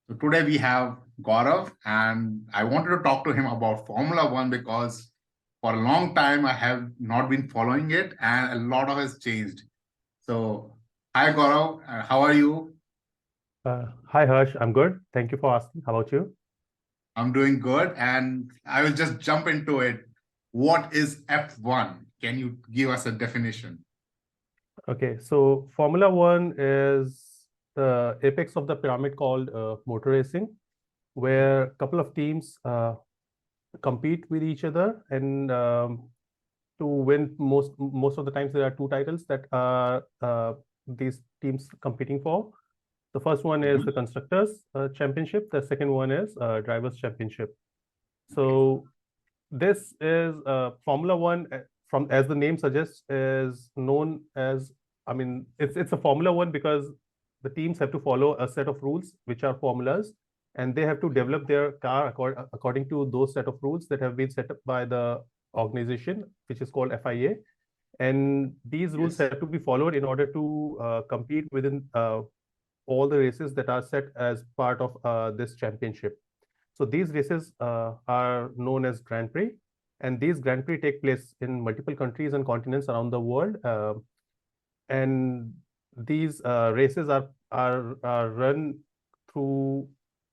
So today we have Gaurav, and I wanted to talk to him about Formula One because for a long time I have not been following it, and a lot of has changed. So, hi Gaurav, how are you? Hi Harsh, I'm good. Thank you for asking. How about you? I'm doing good, and I will just jump into it. What is F1? Can you give us a definition? Okay, so Formula One is the apex of the pyramid called motor racing, where a couple of teams compete with each other, and to win most of the times there are two titles that are these teams competing for. The first one is Mhm. the constructors championship. The second one is drivers championship. Okay. So this is Formula One, from as the name suggests, is known as. I mean, it's a Formula One because the teams have to follow a set of rules, which are formulas, and they have to develop their car according to those set of rules that have been set up by the organization, which is called FIA. And these rules Yes. have to be followed in order to compete within all the races that are set as part of this championship. So these races are known as Grand Prix, and these Grand Prix take place in multiple countries and continents around the world. And these races are run through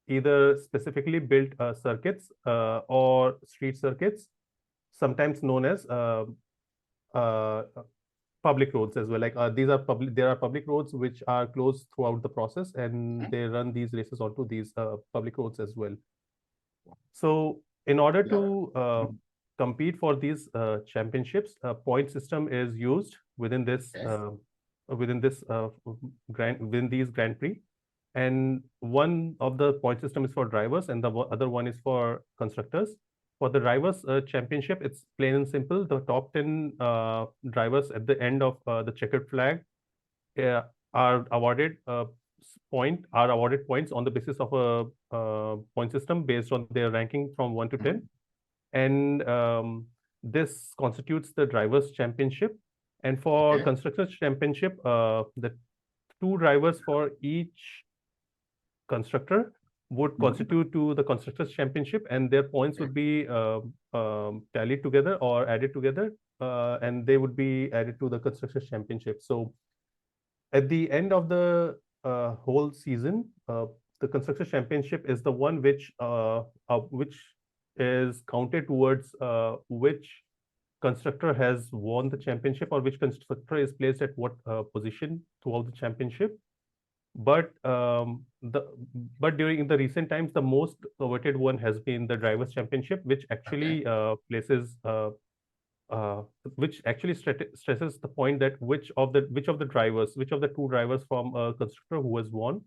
either specifically built circuits or street circuits, sometimes known as uh, public roads as well. Like these are public, there are public roads which are closed throughout the process, and Mhm. they run these races onto these public roads as well. So in order Yeah. to Mhm. compete for these championships, a point system is used Okay. within this within these Grand Prix. And one of the point system is for drivers, and the other one is for constructors. For the drivers championship, it's plain and simple. The top 10 drivers at the end of the checkered flag uh, are awarded are awarded points on the basis of a point system based on their ranking from 1 to 10. Mhm. And this constitutes the drivers championship. And for Okay. constructors championship, the two drivers for each constructor would Mhm. constitute to the constructors championship, and their points Okay. would be tallied together or added together, and they would be added to the constructors championship. So at the end of the whole season, the constructor championship is the one which is counted towards which constructor has won the championship, or which constructor is placed at what position throughout the championship. But the but during the recent times, the most coveted one has been the drivers championship, Okay. places uh, which actually stresses the point that which of the two drivers from a constructor who has won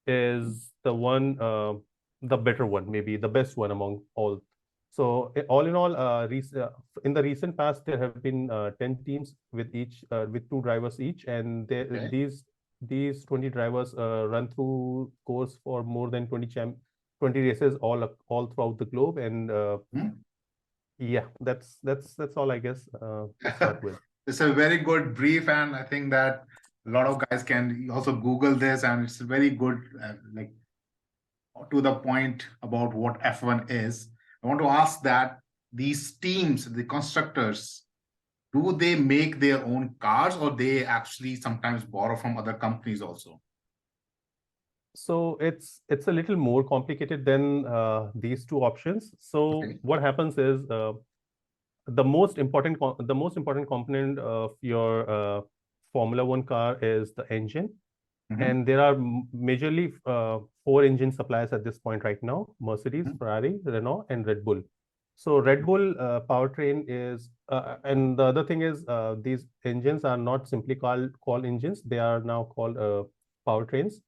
is the better one, maybe the best one among all. So all in all, in the recent past, there have been 10 teams with two drivers each, and Okay. these 20 drivers run through course for more than 20 races all throughout the globe. And Mhm. yeah, that's all I guess to start with. It's a very good brief, and I think that a lot of guys can also Google this, and it's very good, like to the point about what F1 is. I want to ask that these teams, the constructors, do they make their own cars, or they actually sometimes borrow from other companies also? So it's a little more complicated than these two options. So Okay. what happens is the most important component of your Formula One car is the engine, Mm-hmm. and there are majorly four engine suppliers at this point right now: Mercedes, Mm-hmm. Ferrari, Renault, and Red Bull. So Red Bull powertrain is, and the other thing is, these engines are not simply called engines; they are now called powertrains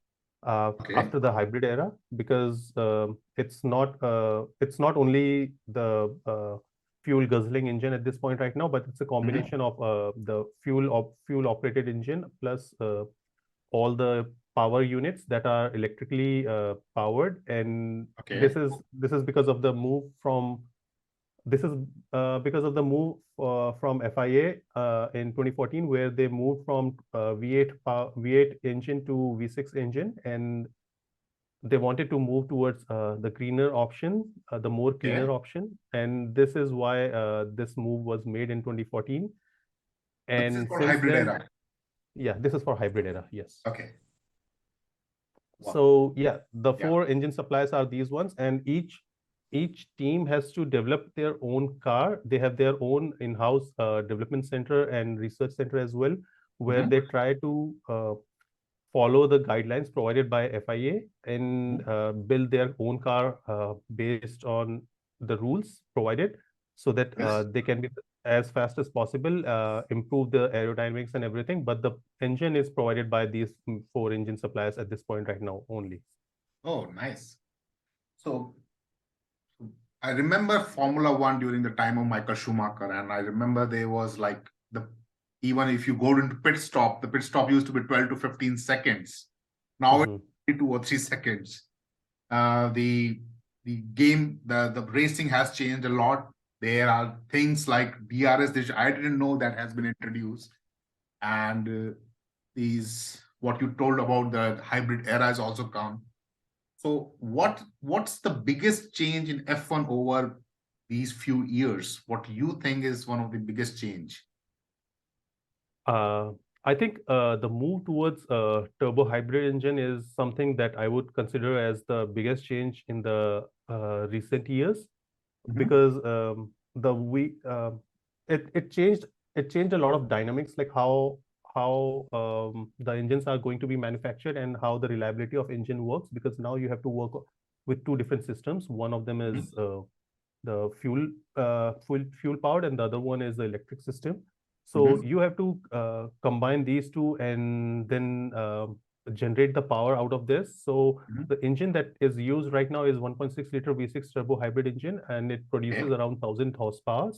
Okay. after the hybrid era, because it's not only the fuel guzzling engine at this point right now, but it's a Mm-hmm. combination of the fuel operated engine plus all the power units that are electrically powered. And Okay. this is because of the move from this is because of the move from FIA in 2014, where they moved from V8 engine to V6 engine. And they wanted to move towards the greener option, the more cleaner Okay. option, and this is why this move was made in 2014. So this is And called since hybrid then, era. yeah, this is for hybrid era, yes. Okay. Wow. So yeah, the Yeah. 4 engine suppliers are these ones, and each team has to develop their own car. They have their own in-house development center and research center as well, where Mhm. they try to follow the guidelines provided by FIA and Mhm. build their own car based on the rules provided, so that Yes. they can be as fast as possible, improve the aerodynamics and everything. But the engine is provided by these 4 engine suppliers at this point right now only. Oh, nice. So I remember Formula One during the time of Michael Schumacher, and I remember there was like the even if you go into pit stop, the pit stop used to be 12 to 15 seconds. Now Mhm. it's 2 or 3 seconds. The game, the racing has changed a lot. There are things like DRS, which I didn't know that has been introduced, and these what you told about the hybrid era has also come. So what's the biggest change in F1 over these few years? What you think is one of the biggest change? Uh, I think the move towards turbo hybrid engine is something that I would consider as the biggest change in the recent years, Mhm. because the we it changed a lot of dynamics, like how the engines are going to be manufactured and how the reliability of engine works, because now you have to work with 2 different systems. One of them is Mhm. the fuel powered, and the other one is the electric system. So Mhm. you have to combine these two and then generate the power out of this. So Mhm. the engine that is used right now is 1.6 liter V6 turbo hybrid engine, and it produces Okay. around 1000 horsepower.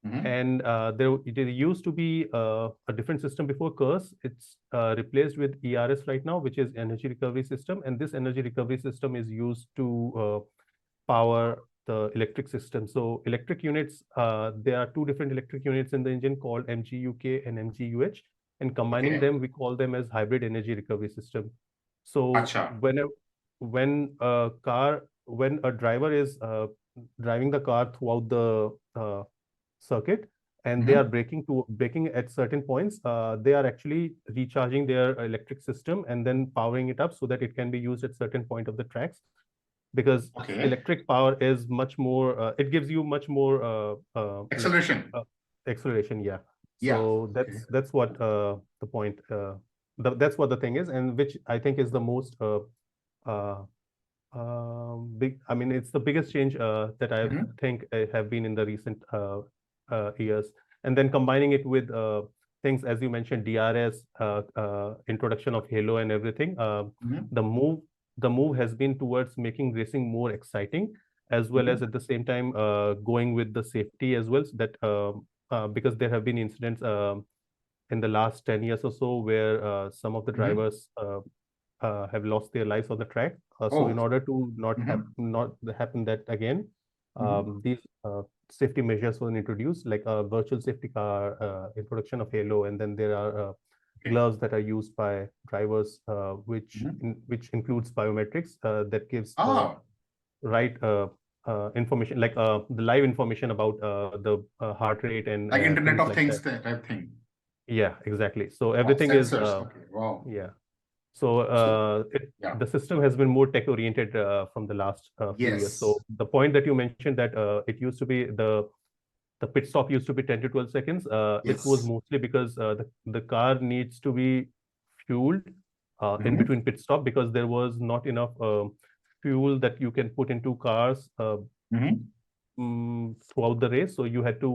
Mhm. And there used to be a different system before curse. It's replaced with ERS right now, which is energy recovery system, and this energy recovery system is used to power the electric system. So electric units, there are 2 different electric units in the engine called MGUK and MGUH, and combining Okay. them, we call them as hybrid energy recovery system. So Acha. when a driver is driving the car throughout the circuit, and they are Mhm. braking at certain points, they are actually recharging their electric system and then powering it up so that it can be used at certain point of the tracks, because Okay. electric power is much more it gives you much more Acceleration. acceleration, yeah. Yeah. So Okay. that's what the point that's what the thing is, and which I think is the most uh, big, I mean, it's the biggest change that I Mhm. think have been in the recent years. And then combining it with things, as you mentioned, DRS, introduction of Halo and everything, Mhm. the move the move has been towards making racing more exciting, as well as Mhm. at the same time going with the safety as well, so that because there have been incidents in the last 10 years or so where some of the Mhm. drivers have lost their lives on the track. So in Oh. order to Mhm. not happen that again, Mhm. these safety measures were introduced, like a virtual safety car, introduction of Halo, and then there are Okay. gloves that are used by drivers, Mhm. which includes biometrics that gives the Ah, right information, like the live information about the heart rate and like Internet things of like Things that. type thing. Yeah, exactly. So Wow, everything is sensors. Okay. Wow. yeah. So So yeah. the system has been more tech oriented from the last few years. So Yes. the point that you mentioned, that it used to be the pit stop used to be 10 to 12 seconds. It was Yes. mostly because the car needs to be fueled in Mhm. between pit stop, because there was not enough fuel that you can put into cars Mhm. throughout the race. So you had to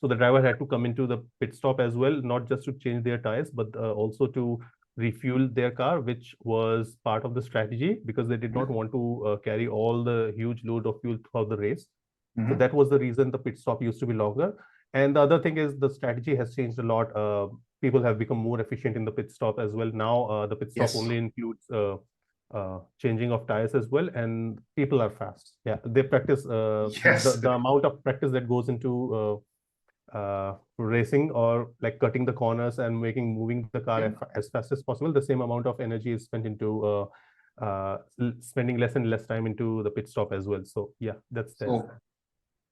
the driver had to come into the pit stop as well, not just to change their tires, but also to refuel their car, which was part of the strategy, because they did not Mhm. want to carry all the huge load of fuel throughout the race. So Mhm. that was the reason the pit stop used to be longer. And the other thing is the strategy has changed a lot. People have become more efficient in the pit stop as well. Now the pit stop Yes. only includes changing of tires as well, and people are fast. Yeah, they practice Yes. the amount of practice that goes into racing, or like cutting the corners and moving the car Yeah. as fast as possible. The same amount of energy is spent into spending less and less time into the pit stop as well. So yeah, that's there.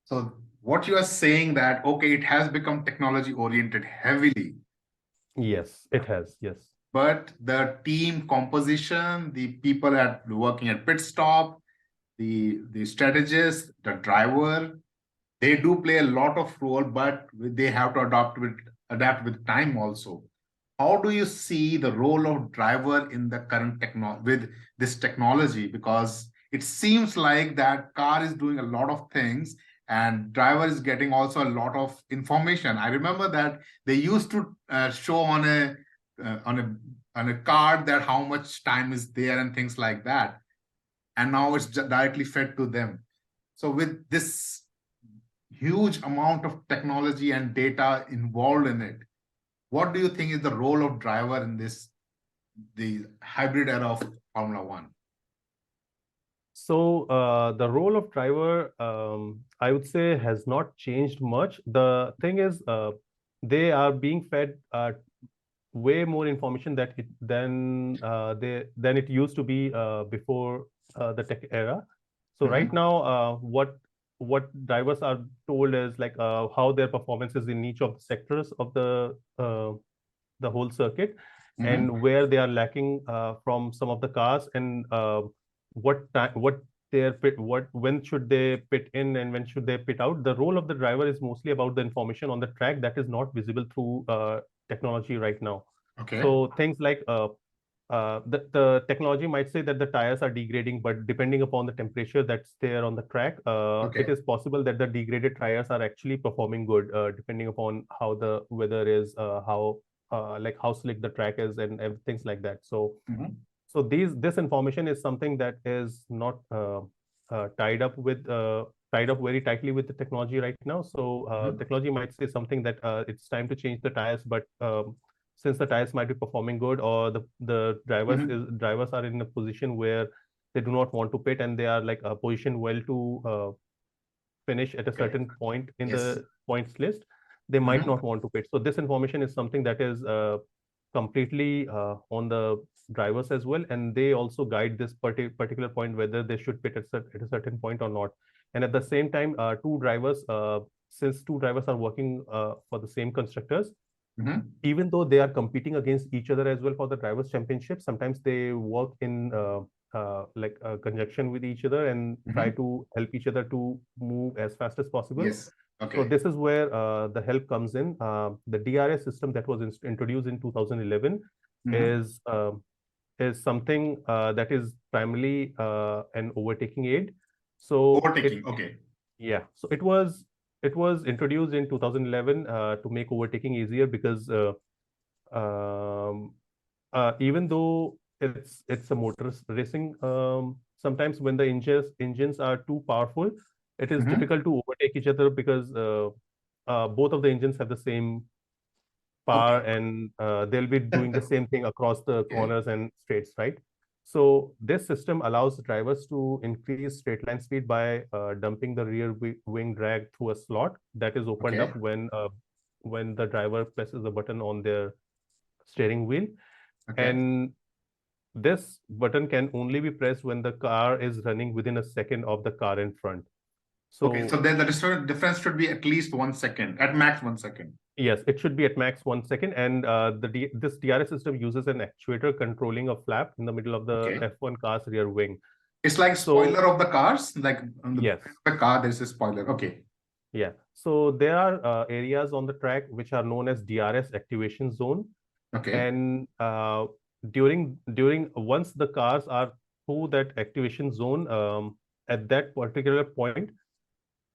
So what you are saying that, okay, it has become technology oriented heavily. Yes, it has. Yes. But the team composition, the people working at pit stop, the strategist, the driver, they do play a lot of role, but they have to adapt with time also. How do you see the role of driver in the current with this technology? Because it seems like that car is doing a lot of things and driver is getting also a lot of information. I remember that they used to show on a card that how much time is there and things like that, and now it's directly fed to them. So with this huge amount of technology and data involved in it, what do you think is the role of driver in the hybrid era of Formula One? So the role of driver, I would say, has not changed much. The thing is, they are being fed way more information than it used to be before the tech era. So right now, what drivers are told is like how their performance is in each of the sectors of the whole circuit, and where they are lacking from some of the cars, and when should they pit in and when should they pit out. The role of the driver is mostly about the information on the track that is not visible through technology right now. Okay. So things like the technology might say that the tires are degrading, but depending upon the temperature that's there on the track, it is possible that the degraded tires are actually performing good, depending upon how the weather is, how slick the track is, and things like that. So, so this information is something that is not tied up very tightly with the technology right now. So technology might say something that it's time to change the tires, but since the tires might be performing good, or the drivers are in a position where they do not want to pit and they are like positioned well to finish at a certain point in the points list, they might not want to pit. So this information is something that is completely on the drivers as well, and they also guide this particular point whether they should pit at a certain point or not. And at the same time, since two drivers are working for the same constructors, even though they are competing against each other as well for the drivers' championship, sometimes they work in conjunction with each other and try to help each other to move as fast as possible. Yes. Okay. So this is where the help comes in. The DRS system that was introduced in 2011 is something that is primarily an overtaking aid. So okay. Yeah. So it was introduced in 2011 to make overtaking easier, because even though it's a motor racing, sometimes when the engines are too powerful, it is difficult to overtake each other, because both of the engines have the same power, and they'll be doing the same thing across the corners and straights, right? So this system allows drivers to increase straight line speed by dumping the rear wing drag through a slot that is opened up when the driver presses the button on their steering wheel. And this button can only be pressed when the car is running within a second of the car in front. So so then the difference should be at least 1 second, at max 1 second. Yes, it should be at max 1 second, and this DRS system uses an actuator controlling a flap in the middle of the F1 car's rear wing. It's like spoiler of the cars, like on the car, there's a spoiler. Okay. Yeah. So there are areas on the track which are known as DRS activation zone. Okay. And during once the cars are through that activation zone, at that particular point,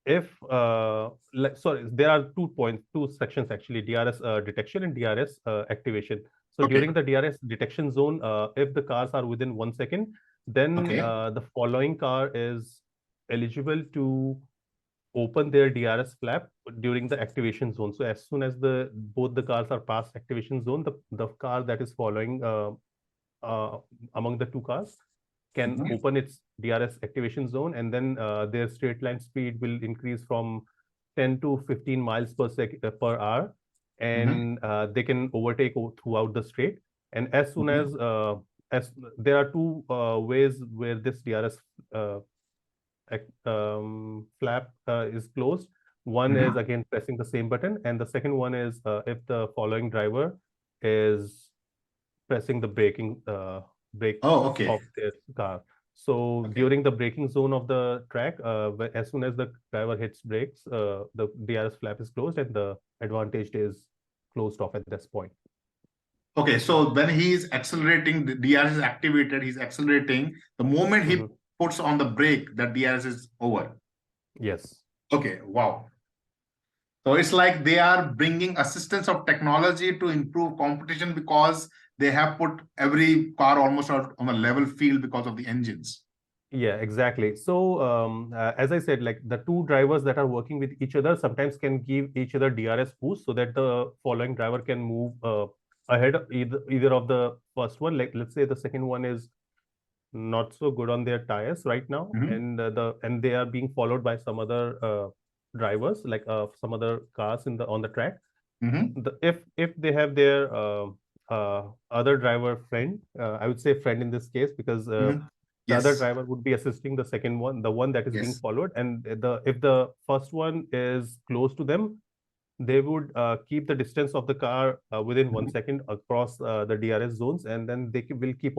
if there are 2 sections actually: DRS detection and DRS activation. So during the DRS detection zone, if the cars are within 1 second, then the following car is eligible to open their DRS flap during the activation zone. So as soon as both the cars are past activation zone, the car that is following among the 2 cars can open its DRS activation zone, and then their straight line speed will increase from 10 to 15 miles per hour, and they can overtake throughout the straight. And as soon as as there are two ways where this DRS flap is closed. One is again pressing the same button, and the second one is if the following driver is pressing the brake Oh, okay. of their car. So Okay. during the braking zone of the track, as soon as the driver hits brakes, the DRS flap is closed and the advantage is closed off at this point. Okay, so when he is accelerating, the DRS is activated, he's accelerating. The moment he puts on the brake, that DRS is over. Yes. Okay, wow. So it's like they are bringing assistance of technology to improve competition because they have put every car almost out on a level field because of the engines. Yeah, exactly. So, as I said, like the two drivers that are working with each other sometimes can give each other DRS boost so that the following driver can move ahead of either of the first one. Like let's say the second one is not so good on their tires right now, and they are being followed by some other drivers, like some other cars in the on the track. If they have their other driver friend, I would say friend in this case, because the other Yes. driver would be assisting the second one, the one that is being Yes. followed, and the if the first one is close to them, they would keep the distance of the car within 1 second across the DRS zones, and then they will keep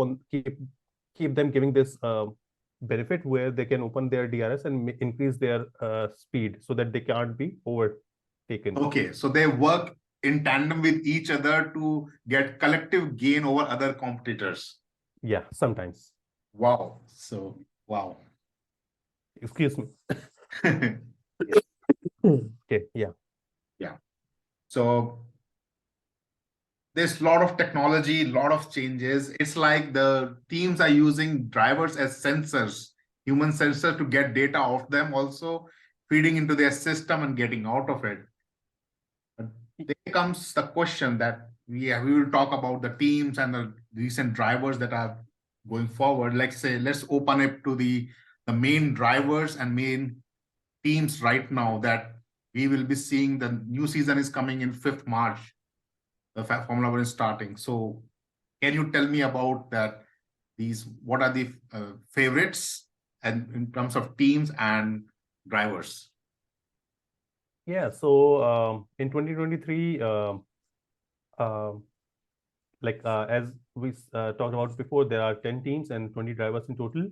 them giving this benefit where they can open their DRS and increase their speed so that they can't be overtaken. Okay, so they work in tandem with each other to get collective gain over other competitors. Yeah, sometimes. Wow. So, wow. Excuse me. Okay, yeah. Yeah. So there's a lot of technology, a lot of changes. It's like the teams are using drivers as sensors, human sensors, to get data off them, also feeding into their system and getting out of it. But there comes the question that we will talk about the teams and the recent drivers that are going forward. Let's open it to the main drivers and main teams right now that we will be seeing. The new season is coming in 5th March. The Formula One is starting. So can you tell me about that? What are the favorites and in terms of teams and drivers? Yeah, so in 2023, as we talked about before, there are 10 teams and 20 drivers in total.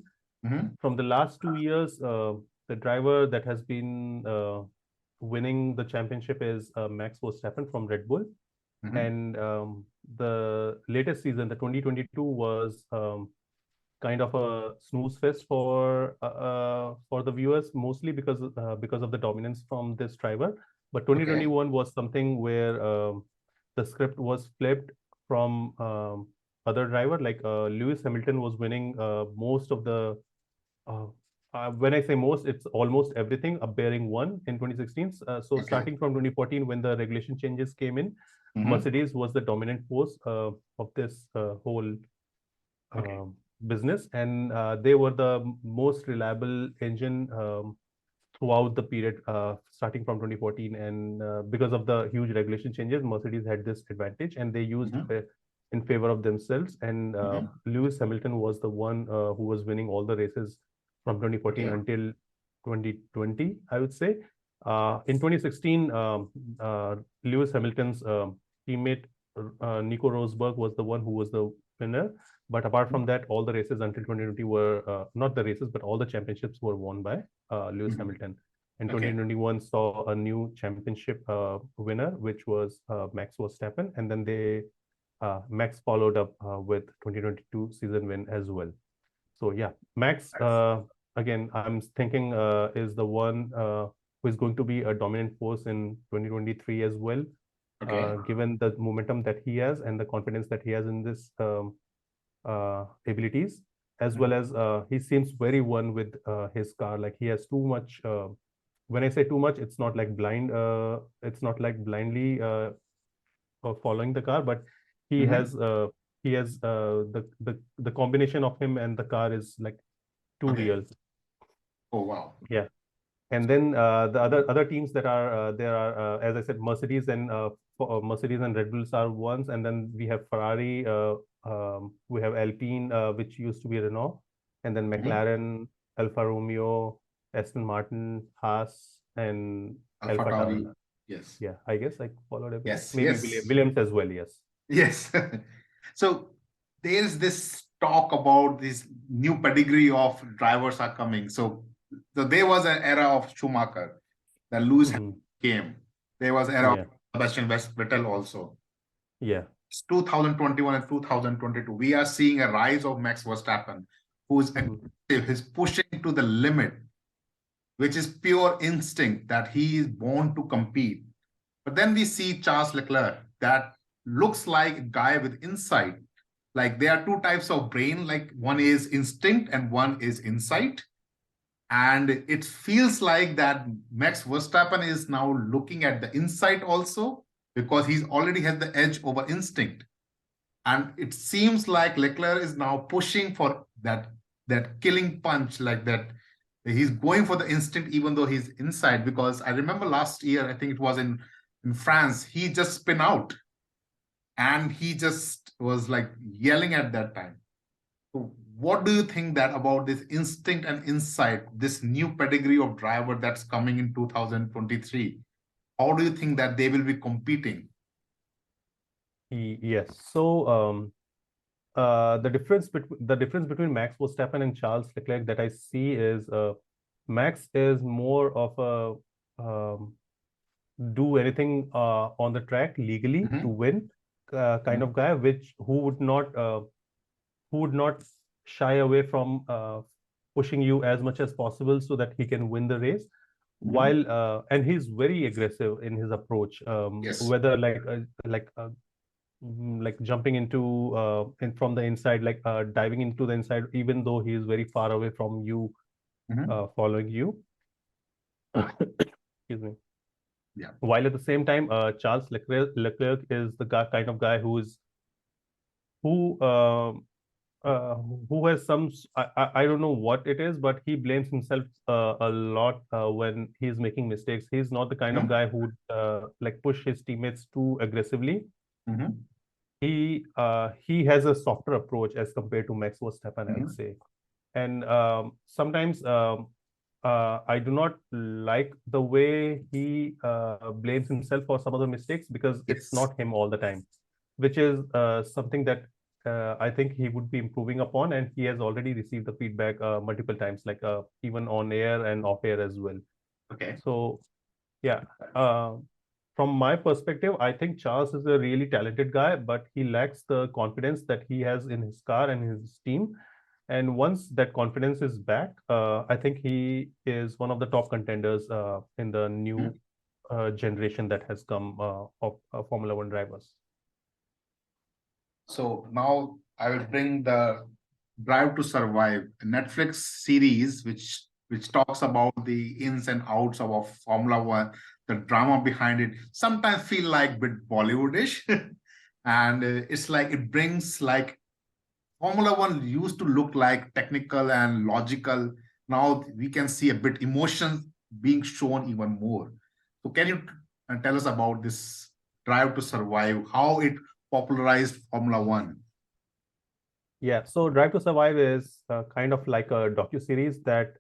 From the last 2 years, the driver that has been winning the championship is Max Verstappen from Red Bull. And the latest season, the 2022, was kind of a snooze fest for the viewers, mostly because of the dominance from this driver. But 2021 was something where the script was flipped from other driver. Like Lewis Hamilton was winning most of the. When I say most, it's almost everything, bearing one in 2016. So starting from 2014, when the regulation changes came in, Mercedes was the dominant force of this whole business, and they were the most reliable engine throughout the period starting from 2014. And because of the huge regulation changes, Mercedes had this advantage, and they used in favor of themselves. And Lewis Hamilton was the one who was winning all the races from 2014 until 2020, I would say. In 2016, Lewis Hamilton's teammate Nico Rosberg was the one who was the winner. But apart from that, all the races until 2020 were not the races, but all the championships were won by Lewis Hamilton. And 2021 saw a new championship winner, which was Max Verstappen. And then Max followed up with 2022 season win as well. So yeah, Max, again, I'm thinking is the one who is going to be a dominant force in 2023 as well, given the momentum that he has and the confidence that he has in this abilities, as well as he seems very one with his car. Like he has too much. When I say too much, it's not like blindly following the car, but he has the combination of him and the car is like too real. Oh wow! Yeah. And then the other teams that are there are, as I said, Mercedes and Red Bulls are ones, and then we have Ferrari, we have Alpine, which used to be Renault, and then Mhm. McLaren, Alfa Romeo, Aston Martin, Haas, and Alpha Alpha Tauri. Tauri. Yes. Yeah, I guess I followed everything. Yes. Maybe Yes. Williams as well. Yes. Yes. So there's this talk about this new pedigree of drivers are coming. So there was an era of Schumacher, that Lewis Hmm. came. There was era of Yeah. Sebastian Vettel also. Yeah. It's 2021 and 2022. We are seeing a rise of Max Verstappen, who's Mhm. aggressive, he's pushing to the limit, which is pure instinct that he is born to compete. But then we see Charles Leclerc that looks like a guy with insight. Like there are two types of brain, like one is instinct and one is insight. And it feels like that Max Verstappen is now looking at the insight also because he's already has the edge over instinct. And it seems like Leclerc is now pushing for that killing punch, like that he's going for the instinct even though he's inside. Because I remember last year, I think it was in France, he just spin out and he just was like yelling at that time. So what do you think that about this instinct and insight, this new pedigree of driver that's coming in 2023? How do you think that they will be competing? Yes. So the difference between Max Verstappen and Charles Leclerc that I see is Max is more of a do anything on the track legally to Mhm. win kind of guy, which who would not shy away from pushing you as much as possible so that he can win the race. Mhm. While and he's very aggressive in his approach, Yes. whether like jumping into in from the inside, like diving into the inside, even though he is very far away from you, Mhm. following you. Excuse me. Yeah. While at the same time, Charles Leclerc is the guy, kind of guy who uh, who has some I don't know what it is, but he blames himself a lot when he's making mistakes. He's not the kind of Mhm. guy who would like push his teammates too aggressively. Mhm. He has a softer approach as compared to Max Verstappen, I'd Mhm. say. And sometimes I do not like the way he blames himself for some of the mistakes because it's Yes. not him all the time, which is something that I think he would be improving upon, and he has already received the feedback multiple times, like even on air and off air as well. Okay. So yeah, from my perspective, I think Charles is a really talented guy, but he lacks the confidence that he has in his car and his team. And once that confidence is back, I think he is one of the top contenders in the new Mhm. generation that has come of Formula One drivers. So now I will bring the Drive to Survive, a Netflix series which talks about the ins and outs of Formula One, the drama behind it. Sometimes feel like bit Bollywoodish, and it's like it brings like Formula One used to look like technical and logical. Now we can see a bit emotion being shown even more. So can you tell us about this Drive to Survive, how it popularized Formula One? Yeah, so Drive to Survive is kind of like a docu-series that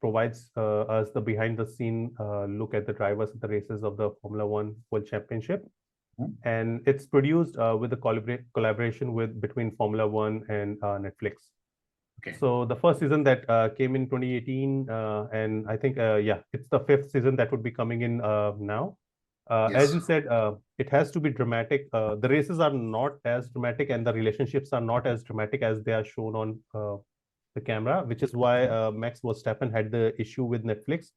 provides us the behind-the-scene look at the drivers at the races of the Formula One World Championship. Mhm. And it's produced with a collaboration with between Formula One and Netflix. Okay. So the first season that came in 2018, and I think yeah, it's the fifth season that would be coming in now. As Yes. you said, it has to be dramatic. The races are not as dramatic, and the relationships are not as dramatic as they are shown on the camera, which is why Max Verstappen had the issue with Netflix,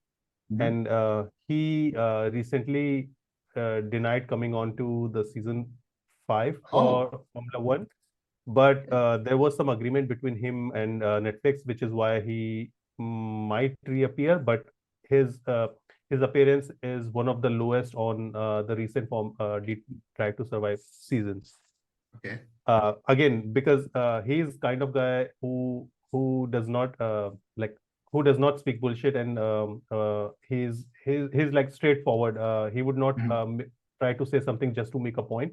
Mhm. and he recently denied coming on to the season 5 Oh, for Formula One. But there was some agreement between him and Netflix, which is why he might reappear. But his uh, his appearance is one of the lowest on the recent Drive to Survive seasons. okay. Again, because he's kind of guy who does not like who does not speak bullshit, and he's like straightforward. He would not Mhm. try to say something just to make a point.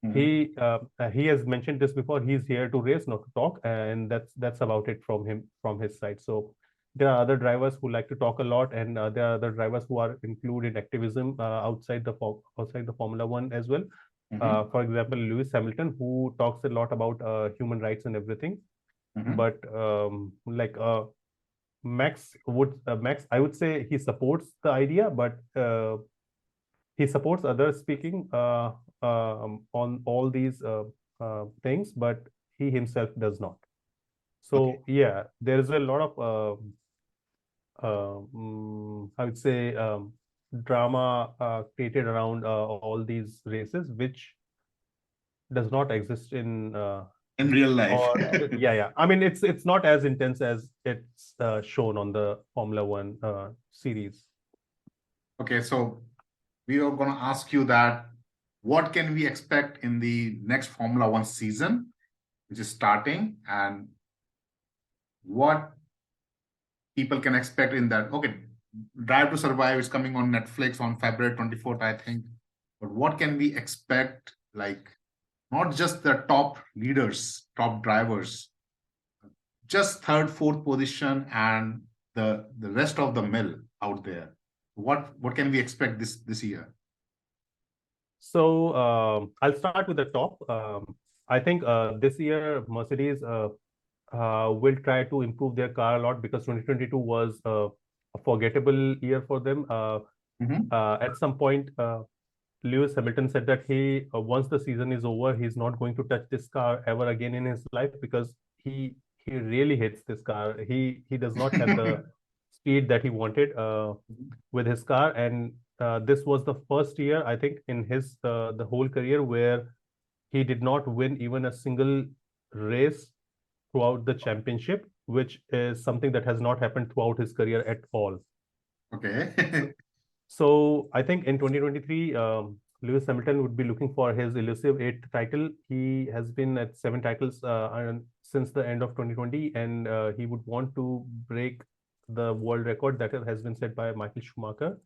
He has mentioned this before. He's here to race, not to talk, and that's about it from him, from his side. So there are other drivers who like to talk a lot, and there are other drivers who are included in activism outside the Formula One as well. Mhm. For example, Lewis Hamilton, who talks a lot about human rights and everything. Mhm. But Max, I would say he supports the idea, but he supports others speaking on all these things, but he himself does not. Okay. So yeah, there is a lot of I would say drama created around all these races, which does not exist in In real life. or yeah. I mean, it's not as intense as it's shown on the Formula One series. Okay, so we are going to ask you that what can we expect in the next Formula One season, which is starting, and what people can expect in that? Okay, Drive to Survive is coming on Netflix on February 24th, I think. But what can we expect, like, not just the top leaders, top drivers, just third, fourth position, and the rest of the mill out there? What can we expect this year? So I'll start with the top. I think this year Mercedes will try to improve their car a lot because 2022 was a forgettable year for them. Mhm. At some point, Lewis Hamilton said that he once the season is over, he's not going to touch this car ever again in his life because he really hates this car. He does not have the speed that he wanted with his car, and this was the first year I think in his the whole career where he did not win even a single race throughout the championship, which is something that has not happened throughout his career at all. Okay. So I think in 2023, Lewis Hamilton would be looking for his elusive eighth title. He has been at seven titles since the end of 2020, and he would want to break the world record that has been set by Michael Schumacher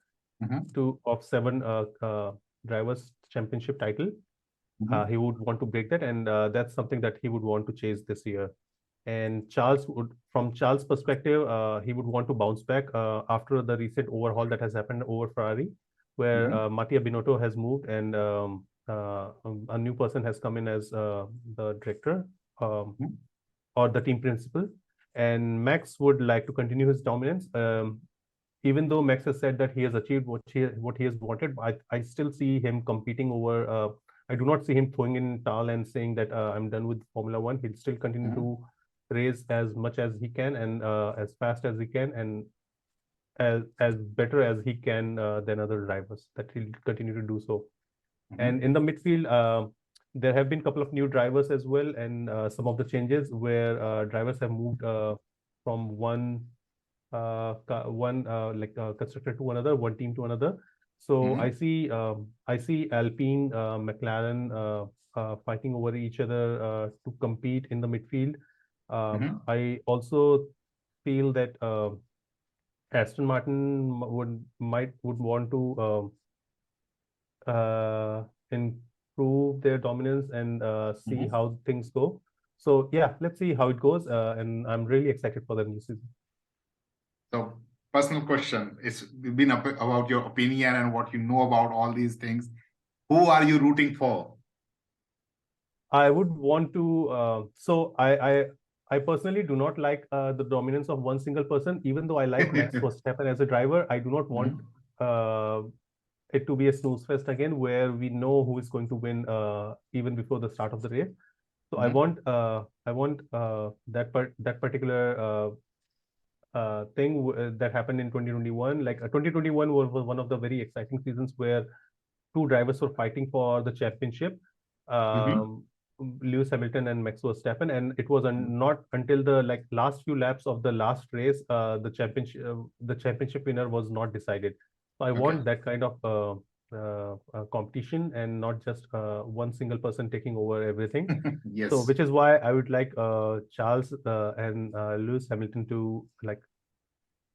Mhm. to of seven drivers championship title. Mhm. He would want to break that, and that's something that he would want to chase this year. And from Charles' perspective, he would want to bounce back after the recent overhaul that has happened over Ferrari, where Mhm. Mattia Binotto has moved and a new person has come in as the director Mhm. or the team principal. And Max would like to continue his dominance. Even though Max has said that he has achieved what he has wanted, I still see him competing over. I do not see him throwing in towel and saying that I'm done with Formula One. He'll still continue Mhm. to race as much as he can and as fast as he can and as better as he can than other drivers. That he'll continue to do so. Mhm. And in the midfield, there have been a couple of new drivers as well, and some of the changes where drivers have moved from one constructor to another, one team to another. So Mhm. I see Alpine, McLaren fighting over each other to compete in the midfield. Mhm. I also feel that Aston Martin would want to improve their dominance and see Mhm. how things go. So yeah, let's see how it goes, and I'm really excited for the new season. So, personal question. It's been about your opinion and what you know about all these things. Who are you rooting for? I would want to. I personally do not like the dominance of one single person. Even though I like Max Verstappen as a driver, I do not want Mhm. uh, it to be a snooze fest again, where we know who is going to win even before the start of the race. So Mhm. I want that particular thing that happened in 2021. Like 2021 was one of the very exciting seasons where two drivers were fighting for the championship, Mhm. um, Lewis Hamilton and Max Verstappen, and it was not until the like last few laps of the last race, the championship winner was not decided. So I Okay. want that kind of competition and not just one single person taking over everything. So, Yes. which is why I would like Charles and Lewis Hamilton to like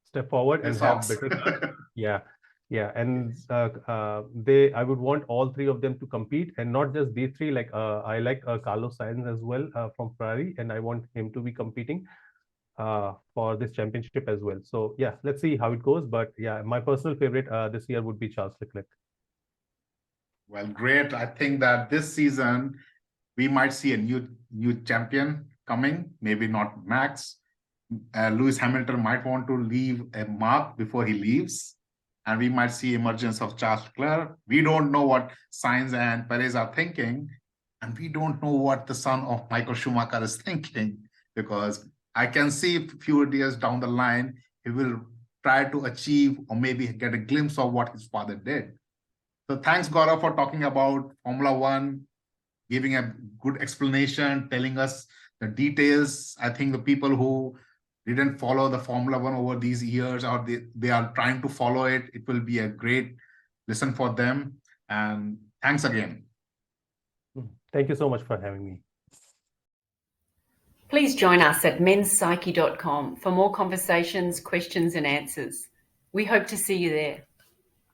step forward The and have socks. better cars. Yeah. Yeah, and Yes. I would want all three of them to compete, and not just these three. Like I like Carlos Sainz as well from Ferrari, and I want him to be competing for this championship as well. So yeah, let's see how it goes. But yeah, my personal favorite this year would be Charles Leclerc. Well, great. I think that this season we might see a new champion coming. Maybe not Max. Lewis Hamilton might want to leave a mark before he leaves, and we might see emergence of Charles Leclerc. We don't know what Sainz and Perez are thinking, and we don't know what the son of Michael Schumacher is thinking, because I can see a few years down the line he will try to achieve or maybe get a glimpse of what his father did. So thanks, Gaurav, for talking about Formula One, giving a good explanation, telling us the details. I think the people who didn't follow the Formula One over these years, or they are trying to follow it, it will be a great lesson for them. And thanks again. Thank you so much for having me. Please join us at menspsyche.com for more conversations, questions and answers. We hope to see you there.